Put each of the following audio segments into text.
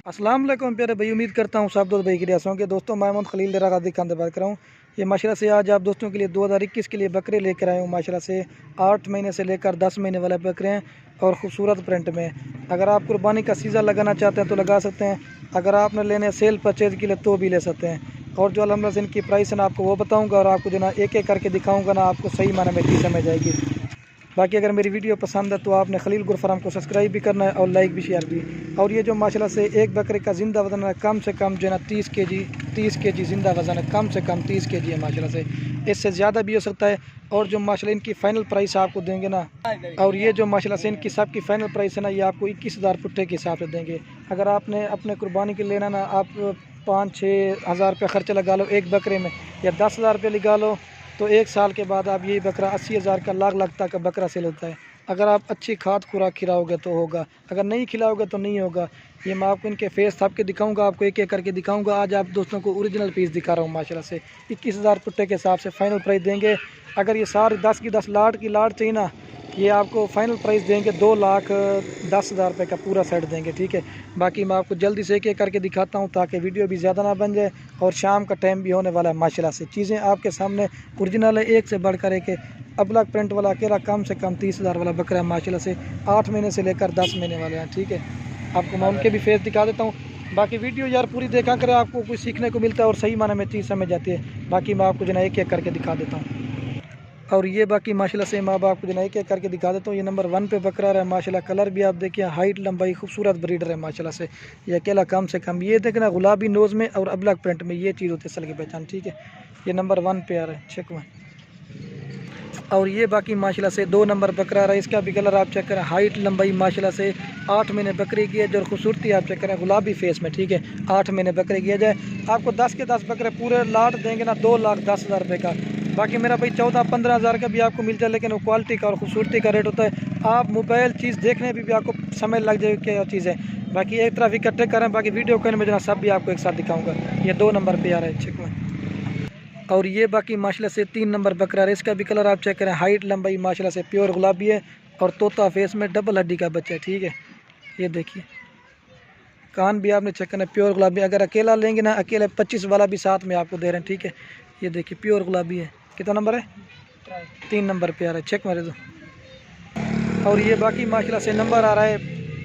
अस्सलाम वालेकुम प्यारे भाई, उम्मीद करता हूँ सब दोस्त भाई की रियासत होंगे। दोस्तों मैं मोहम्मद खलील दरा गादी खान से बात कर रहा हूँ। ये माशाल्लाह से आज आप दोस्तों के लिए 2021 के लिए बकरे लेकर आए हूँ। माशाल्लाह से 8 महीने से लेकर 10 महीने वाले बकरे हैं और ख़ूबसूरत प्रिंट में। अगर आप कुर्बानी का सीज़न लगाना चाहते हैं तो लगा सकते हैं, अगर आपने लेने सेल परचेज के लिए तो भी ले सकते हैं। और जो अल्हम्दुलिल्लाह से इनकी प्राइस है ना आपको वो बताऊँगा और आपको जो ना एक एक करके दिखाऊँगा ना, आपको सही माने में चीज़ समझ आएगी। बाकी अगर मेरी वीडियो पसंद है तो आपने खलील गुरफार्म को सब्सक्राइब भी करना है और लाइक भी शेयर भी। और ये जो माशाल्लाह से एक बकरे का ज़िंदा वज़न है कम से कम जो है ना 30 केजी ज़िंदा वज़न है, कम से कम 30 केजी है माशाल्लाह से, इससे ज़्यादा भी हो सकता है। और जो माशाल्लाह इनकी फ़ाइनल प्राइस आपको देंगे ना, और ये जो माशाल्लाह से इनकी सब की फ़ाइनल प्राइस है ना, ये आपको 21,000 पुट्ठे के हिसाब से देंगे। अगर आपने अपने कुर्बानी के लेना ना, आप 5-6 हज़ार रुपये ख़र्चा लगा लो एक बकरे में, या 10,000 रुपये लगा लो, तो 1 साल के बाद आप ये बकरा 80,000 का लाख तक का बकरा सेल होता है। अगर आप अच्छी खाद खुराक खिलाओगे तो होगा, अगर नहीं खिलाओगे तो नहीं होगा। ये मैं आपको इनके फेस थाप के दिखाऊंगा, आपको एक एक करके दिखाऊंगा। आज आप दोस्तों को ओरिजिनल पीस दिखा रहा हूँ। माशाल्लाह से 21,000 पुट्टे के हिसाब से फ़ाइनल प्राइस देंगे। अगर ये सारे 10 की 10 लाट चाहिए ना, ये आपको फ़ाइनल प्राइस देंगे 2,10,000 रुपये का पूरा सेट देंगे, ठीक है। बाकी मैं आपको जल्दी से एक एक करके दिखाता हूँ ताकि वीडियो भी ज़्यादा ना बन जाए और शाम का टाइम भी होने वाला है। माशाल्लाह से चीज़ें आपके सामने ओरिजिनल है, एक से बढ़कर एक। अबलग प्रिंट वाला अकेला कम से कम 30,000 वाला बकरा है माशाल्लाह से, 8 महीने से लेकर 10 महीने वाले हैं, ठीक है। आपको मैं उनके भी फेस दिखा देता हूँ। बाकी वीडियो यार पूरी देखा करें, आपको कुछ सीखने को मिलता है और सही माने में चीज़ समझ जाती है। बाकी मैं आपको जो है एक एक करके दिखा देता हूँ। और ये बाकी माशाल्लाह से मैं आपको जो एक एक करके दिखा देता हूँ। ये नंबर 1 पे बकरा है माशाल्लाह, कलर भी आप देखिए, हाइट लंबाई खूबसूरत ब्रीडर है माशाल्लाह से। ये अकेला कम से कम, ये देखना गुलाबी नोज़ में और अबलग प्रिंट में, ये चीज़ होती है असल की पहचान, ठीक है। ये नंबर 1 पे आ रहा है, चेक में। और ये बाकी माशाल्लाह से 2 नंबर बकरा रहा है, इसका भी कलर आप चेक करें, हाइट लंबाई माशाल्लाह से 8 महीने बकरी की है। जो खूबसूरती आप चेक करें, गुलाबी फेस में, ठीक है। 8 महीने बकरे किया जाए, आपको 10 के 10 बकरे पूरे लाट देंगे ना, 2,10,000 रुपये का। बाकी मेरा भाई 14-15 हज़ार का भी आपको मिलता है, लेकिन वो क्वालिटी का और खूबसूरती का रेट होता है। आप मोबाइल चीज़ देखने भी आपको समझ लग जाएगी क्या चीज़ है। बाकी एक तरफ इकट्ठे करें, बाकी वीडियो करने में जो ना सब भी आपको एक साथ दिखाऊँगा। ये 2 नंबर पे आ रहा है, चेक में। और ये बाकी माशाल्लाह से 3 नंबर बकरा है, इसका भी कलर आप चेक करें, हाइट लंबाई माशाल्लाह से प्योर गुलाबी है और तोता फेस में डबल हड्डी का बच्चा है, ठीक है। ये देखिए कान भी आपने चेक करना, प्योर गुलाबी। अगर अकेला लेंगे ना, अकेले 25 वाला भी साथ में आपको दे रहे हैं, ठीक है। ये देखिए प्योर गुलाबी है। कितना नंबर है? 3 नंबर पे आ रहा है, चेक मारे तो। और ये बाकी माशाल्लाह से नंबर आ रहा है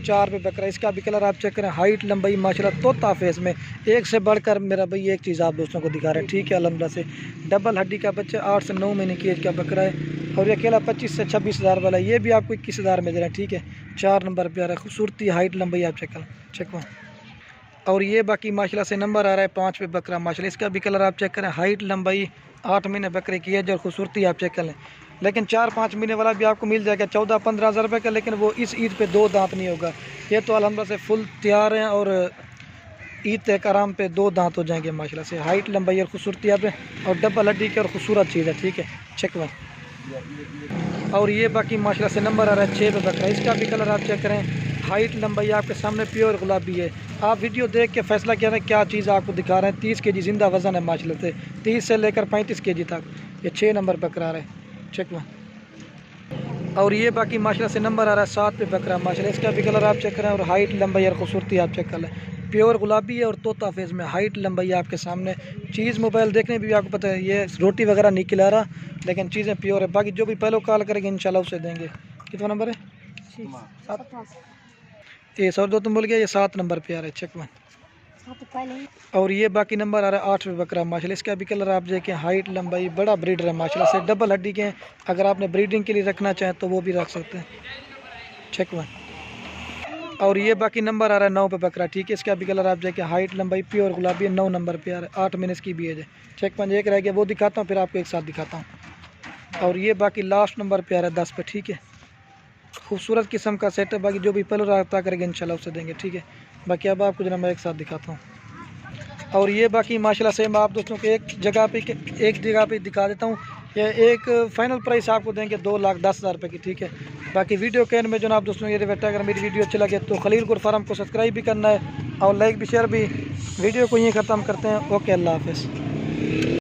4 पे बकरा, इसका भी कलर आप चेक करें, हाइट लंबाई माशाल्लाह तोता फेस में। एक से बढ़कर मेरा भाई एक चीज़ आप दोस्तों को दिखा रहे हैं, ठीक है। अल्हम्दुलिल्लाह से डबल हड्डी का बच्चा 8 से 9 महीने की एज का बकरा है और ये अकेला 25 से 26 हज़ार वाला, ये भी आपको 21,000 में दे रहे हैं, ठीक है। 4 नंबर पे आ रहा है, खूबसूरती हाइट लंबाई आप चेक में। और ये बाकी माशाल्लाह से नंबर आ रहा है 5 पे बकरा माशाल्लाह, इसका भी कलर आप चेक करें, हाइट लंबाई 8 महीने बकरे की है, जो खूबसूरती आप चेक करें। लेकिन 4-5 महीने वाला भी आपको मिल जाएगा 14-15 हज़ार रुपये का, लेकिन वो इस ईद पे 2 दांत नहीं होगा। ये तो अल्हम्दुलिल्लाह से फुल तैयार हैं और ईद तक आराम पे 2 दांत हो जाएंगे माशाल्लाह से। हाइट लंबाई और खूबसूरती आप और डबल हड्डी की और खूबसूरत चीज़ है, ठीक है, चेक में। और ये बाकी माशाल्लाह से नंबर आ रहा है 6 पे बकरा, इसका भी कलर आप चेक करें, हाइट लंबाई आपके सामने प्योर गुलाबी है। आप वीडियो देख के फैसला किया क्या चीज़ आपको दिखा रहे हैं। 30 केजी ज़िंदा वज़न है माशाल्लाह से, 30 से लेकर 35 केजी तक। ये 6 नंबर बकरा आ रहा है, चेक में। और ये बाकी माशाल्लाह से नंबर आ रहा है 7 पे बकरा माशाल्लाह, इसका भी कलर आप चेक करें और हाइट लंबाई और खूबसूरती आप चेक करें, प्योर गुलाबी है और तोता फेस में, हाइट लंबाई आपके सामने। चीज़ मोबाइल देखने भी आपको पता है, ये रोटी वगैरह नहीं खिला रहा, लेकिन चीज़ें प्योर है। बाकी जो भी पहले कॉल करेंगे इंशाल्लाह उसे देंगे। कितना नंबर है? ये सर दो तुम बोल गया, ये 7 नंबर पे आ रहा है, चेक में। और ये बाकी नंबर आ रहा है 8 पे बकरा माशाल्लाह, इसका भी कलर आप देखें, हाइट लंबाई बड़ा ब्रीडर है माशाल्लाह से, डबल हड्डी के हैं। अगर आपने ब्रीडिंग के लिए रखना चाहें तो वो भी रख सकते हैं, चेक में। और ये बाकी नंबर आ रहा है 9 पे बकरा, ठीक है, इसका भी कलर आप देखें, हाइट लंबाई प्योर गुलाबी है, 9 नंबर पे आ रहा है, 8 महीने इसकी भी एज है, चेक में। एक रह गया वो दिखाता हूँ, फिर आपको एक साथ दिखाता हूँ। और ये बाकी लास्ट नंबर पे आ रहा है 10 पे, ठीक है। खूबसूरत किस्म का सेट है, बाकी जो भी पहले रब्ता करेंगे इंशाल्लाह उसे देंगे, ठीक है। बाकी अब आपको जो मैं एक साथ दिखाता हूँ। और ये बाकी माशाल्लाह से मैं आप दोस्तों को एक जगह पे दिखा देता हूँ। ये एक फ़ाइनल प्राइस आपको देंगे 2,10,000 रुपये की, ठीक है। बाकी वीडियो के एंड में जो ना आप दोस्तों ये बेटा, अगर मेरी वीडियो अच्छी लगे तो खलील गुरफार्म को सब्सक्राइब भी करना है और लाइक भी शेयर भी। वीडियो को यहीं ख़त्म करते हैं, ओके, अल्लाह हाफ़िज़।